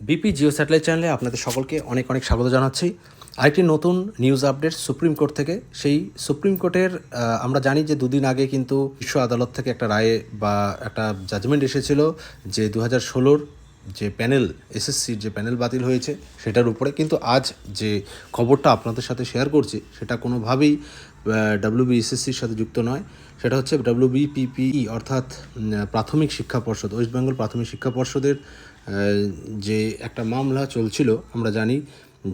BP Jio satellite চ্যানেলে আপনাদের সকলকে অনেক অনেক স্বাগত জানাচ্ছি। আরেকটি নতুন নিউজ আপডেট সুপ্রিম কোর্ট থেকে। সেই সুপ্রিম কোর্টের আমরা জানি যে দুদিন আগে কিন্তু বিশ্ব আদালত থেকে একটা রায়ে বা একটা জাজমেন্ট এসেছিল যে 2016 যে প্যানেল এসএসসির যে প্যানেল বাতিল হয়েছে সেটার উপরে। কিন্তু আজ যে খবরটা আপনাদের সাথে শেয়ার করছি সেটা কোনোভাবেই ডাব্লিউবিএসএসসির সাথে যুক্ত নয়। সেটা হচ্ছে ডাব্লিউবিপিপিই অর্থাৎ প্রাথমিক শিক্ষা পর্ষদ, ওয়েস্ট বেঙ্গল প্রাথমিক শিক্ষা পর্ষদের যে একটা মামলা চলছিল আমরা জানি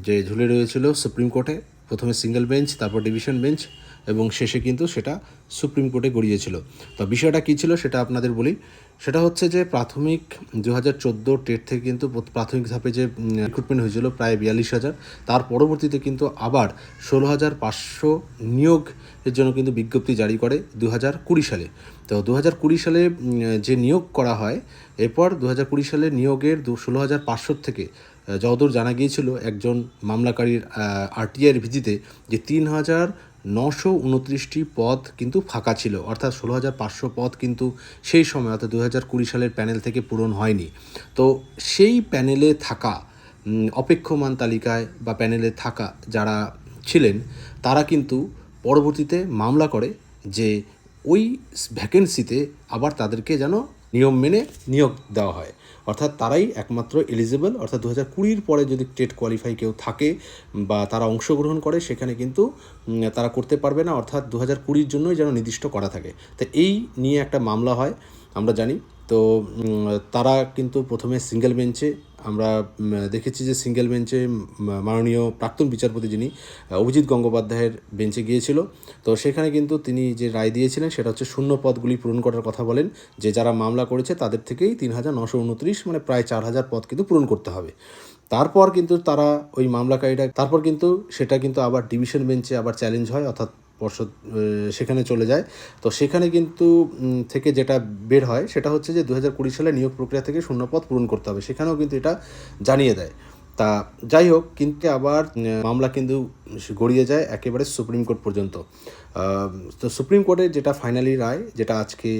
যে ঝুলে রয়েছিল সুপ্রিম কোর্টে। প্রথমে সিঙ্গেল বেঞ্চ, তারপর ডিভিশন বেঞ্চ এবং শেষে কিন্তু সেটা সুপ্রিম কোর্টে গড়িয়েছিল। তো বিষয়টা কী ছিল সেটা আপনাদের বলি। সেটা হচ্ছে যে প্রাথমিক 2014 টেট থেকে কিন্তু প্রাথমিক ধাপে যে রিক্রুটমেন্ট হয়েছিল প্রায় 42,000, তার পরবর্তীতে কিন্তু আবার 16,500 নিয়োগের জন্য কিন্তু বিজ্ঞপ্তি জারি করে 2020 সালে। তো 2020 সালে যে নিয়োগ করা হয়, এরপর 2020 সালে নিয়োগের 16,500 থেকে যতদূর জানা গিয়েছিল একজন মামলাকারীর আরটিআইয়ের ভিত্তিতে যে 3,929টি পদ কিন্তু ফাঁকা ছিল, অর্থাৎ 16,500 পদ কিন্তু সেই সময় অর্থাৎ 2020 সালের প্যানেল থেকে পূরণ হয়নি। তো সেই প্যানেলে থাকা অপেক্ষমান তালিকায় বা প্যানেলে থাকা যারা ছিলেন তারা কিন্তু পরবর্তীতে মামলা করে যে ওই ভ্যাকেন্সিতে আবার তাদেরকে যেন নিয়ম মেনে নিয়োগ দেওয়া হয়, অর্থাৎ তারাই একমাত্র এলিজিবল। অর্থাৎ 2020 পরে যদি টেট কোয়ালিফাই কেউ থাকে বা তারা অংশগ্রহণ করে সেখানে কিন্তু তারা করতে পারবে না, অর্থাৎ 2020 জন্যই যেন নির্দিষ্ট করা থাকে। তো এই নিয়ে একটা মামলা হয় আমরা জানি। তো তারা কিন্তু প্রথমে সিঙ্গেল বেঞ্চে আমরা দেখেছি যে সিঙ্গেল বেঞ্চে মাননীয় প্রাক্তন বিচারপতি যিনি অভিজিৎ গঙ্গোপাধ্যায়ের বেঞ্চে গিয়েছিল। তো সেখানে কিন্তু তিনি যে রায় দিয়েছিলেন সেটা হচ্ছে শূন্য পদগুলি পূরণ করার কথা বলেন, যে যারা মামলা করেছে তাদের থেকেই 3,929 মানে প্রায় 4,000 পদ কিন্তু পূরণ করতে হবে। তারপর কিন্তু তারা ওই মামলাকারীরা তারপর কিন্তু সেটা কিন্তু আবার ডিভিশন বেঞ্চে আবার চ্যালেঞ্জ হয়, অর্থাৎ পর্ষদ সেখানে চলে যায়। তো সেখানে কিন্তু থেকে যেটা বের হয় সেটা হচ্ছে যে 2020 সালে নিয়োগ প্রক্রিয়া থেকে শূন্যপদ পূরণ করতে হবে, সেখানেও কিন্তু এটা জানিয়ে দেয়। তা যাই হোক, কিন্তু আবার মামলা কিন্তু গড়িয়ে যায় একেবারে সুপ্রিম কোর্ট পর্যন্ত। তো সুপ্রিম কোর্টের যেটা ফাইনালি রায় যেটা আজকে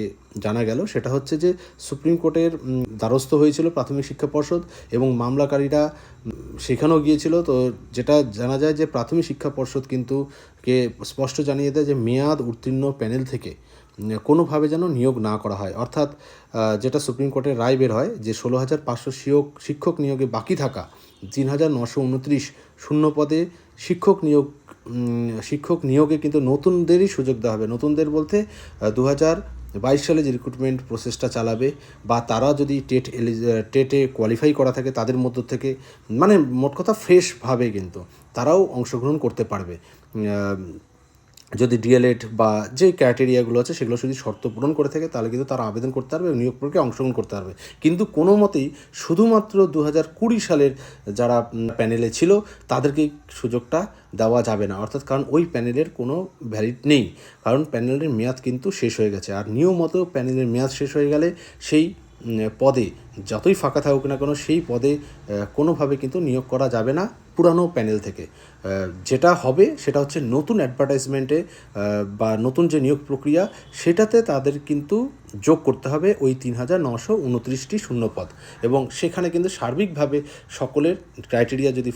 জানা গেল সেটা হচ্ছে যে সুপ্রিম কোর্টের দ্বারস্থ হয়েছিল প্রাথমিক শিক্ষা পর্ষদ এবং মামলাকারীরা সেখানেও গিয়েছিল। তো যেটা জানা যায় যে প্রাথমিক শিক্ষা পর্ষদ কিন্তু কে স্পষ্ট জানিয়ে দেয় যে মেয়াদ উত্তীর্ণ প্যানেল থেকে কোনোভাবে যেন নিয়োগ না করা হয়, অর্থাৎ যেটা সুপ্রিম কোর্টের রায় বের হয় যে 16,500 শিক্ষক নিয়োগে বাকি থাকা 3,929 শূন্য পদে শিক্ষক নিয়োগে কিন্তু নতুনদেরই সুযোগ দেওয়া হবে। নতুনদের বলতে 2022 সালে যে রিক্রুটমেন্ট প্রসেসটা চালাবে বা তারা যদি টেটে কোয়ালিফাই করা থাকে তাদের মধ্য থেকে, মানে মোট কথা ফ্রেশভাবে কিন্তু তারাও অংশগ্রহণ করতে পারবে। যদি ডিএলএড বা যে ক্রাইটেরিয়াগুলো আছে সেগুলো যদি শর্ত পূরণ করে থাকে তাহলে কিন্তু তারা আবেদন করতে পারবে এবং নিয়োগ প্রক্রিয়ায় অংশগ্রহণ করতে পারবে। কিন্তু কোনো মতেই শুধুমাত্র 2020 সালের যারা প্যানেলে ছিল তাদেরকেই সুযোগটা দেওয়া যাবে না, অর্থাৎ কারণ ওই প্যানেলের কোনো ভ্যালিড নেই, কারণ প্যানেলের মেয়াদ কিন্তু শেষ হয়ে গেছে। আর নিয়ম মতো প্যানেলের মেয়াদ শেষ হয়ে গেলে সেই পদে যতই ফাঁকা থাকুক না কেন সেই পদে কোনোভাবে কিন্তু নিয়োগ করা যাবে না পুরানো প্যানেল থেকে। যেটা হবে সেটা হচ্ছে নতুন অ্যাডভার্টাইজমেন্টে বা নতুন যে নিয়োগ প্রক্রিয়া সেটাতে তাদের কিন্তু যোগ করতে হবে ওই 3,929টি শূন্যপদ, এবং সেখানে কিন্তু সার্বিকভাবে সকলের ক্রাইটেরিয়া যদি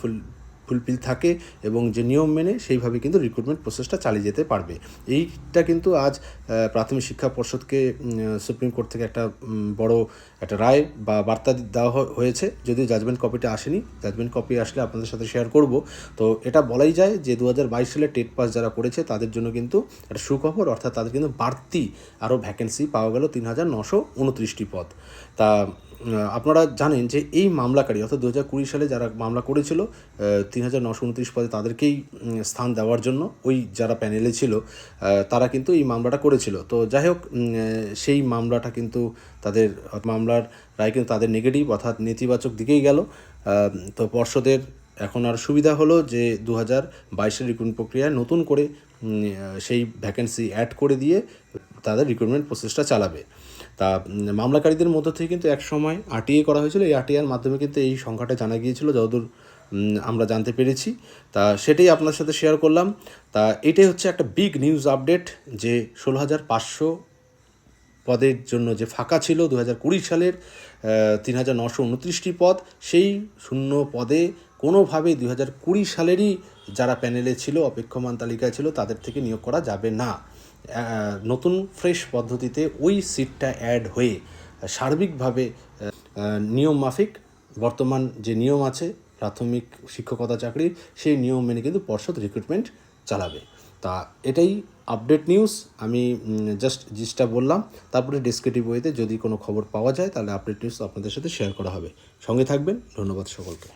ফুলফিল থাকে এবং যে নিয়ম মেনে সেইভাবে কিন্তু রিক্রুটমেন্ট প্রসেসটা চালিয়ে যেতে পারবে। এইটা কিন্তু আজ প্রাথমিক শিক্ষা পর্ষদকে সুপ্রিম কোর্ট থেকে একটা বড় একটা রায় বা বার্তা দেওয়া হয়েছে, যদিও জাজমেন্ট কপিটা আসেনি। জাজমেন্ট কপি আসলে আপনাদের সাথে শেয়ার করব। তো এটা বলাই যায় যে 2022 সালে টেট পাস যারা করেছে তাদের জন্য কিন্তু একটা সুখবর, অর্থাৎ তাদের কিন্তু বাড়তি আরও ভ্যাকেন্সি পাওয়া গেল 3,929টি পদ। তা আপনারা জানেন যে এই মামলাকারী অর্থাৎ 2020 সালে যারা মামলা করেছিল 3,929 পদে তাদেরকেই স্থান দেওয়ার জন্য ওই যারা প্যানেলে ছিল তারা কিন্তু এই মামলাটা করেছিল। তো যাই হোক, সেই মামলাটা কিন্তু তাদের মামলার রায় কিন্তু তাদের নেগেটিভ অর্থাৎ নেতিবাচক দিকেই গেল। তো পর্ষদের এখন আর সুবিধা হলো যে 2022 রিক্রুটমেন্ট প্রক্রিয়ায় নতুন করে সেই ভ্যাকেন্সি অ্যাড করে দিয়ে তাদের রিক্রুটমেন্ট প্রসেসটা চালাবে। তা মামলাকারীদের মধ্য থেকে কিন্তু এক সময় আরটিআই করা হয়েছিল, এই আরটিআইয়ের মাধ্যমে কিন্তু এই সংখ্যাটা জানা গিয়েছিল যতদূর আমরা জানতে পেরেছি। তা সেটাই আপনার সাথে শেয়ার করলাম। তা এটাই হচ্ছে একটা বিগ নিউজ আপডেট যে 16,500 পদের জন্য যে ফাঁকা ছিল 2020 সালের 3,929টি পদ, সেই শূন্য পদে কোনোভাবেই 2020 সালেরই যারা প্যানেলে ছিল, অপেক্ষমান তালিকায় ছিল, তাদের থেকে নিয়োগ করা যাবে না। নতুন ফ্রেশ পদ্ধতিতে ওই সিটটা অ্যাড হয়ে সার্বিকভাবে নিয়ম মাফিক বর্তমান যে নিয়ম আছে প্রাথমিক শিক্ষকতা চাকরির, সেই নিয়ম মেনে কিন্তু পর্ষদ রিক্রুটমেন্ট চালাবে। তা এটাই আপডেট নিউজ, আমি জাস্ট জিনিসটা বললাম। তারপরে ডেসক্রিপটিভ ওয়েতে যদি কোনো খবর পাওয়া যায় তাহলে আপডেট নিউজ আপনাদের সাথে শেয়ার করা হবে। সঙ্গে থাকবেন। ধন্যবাদ সকলকে।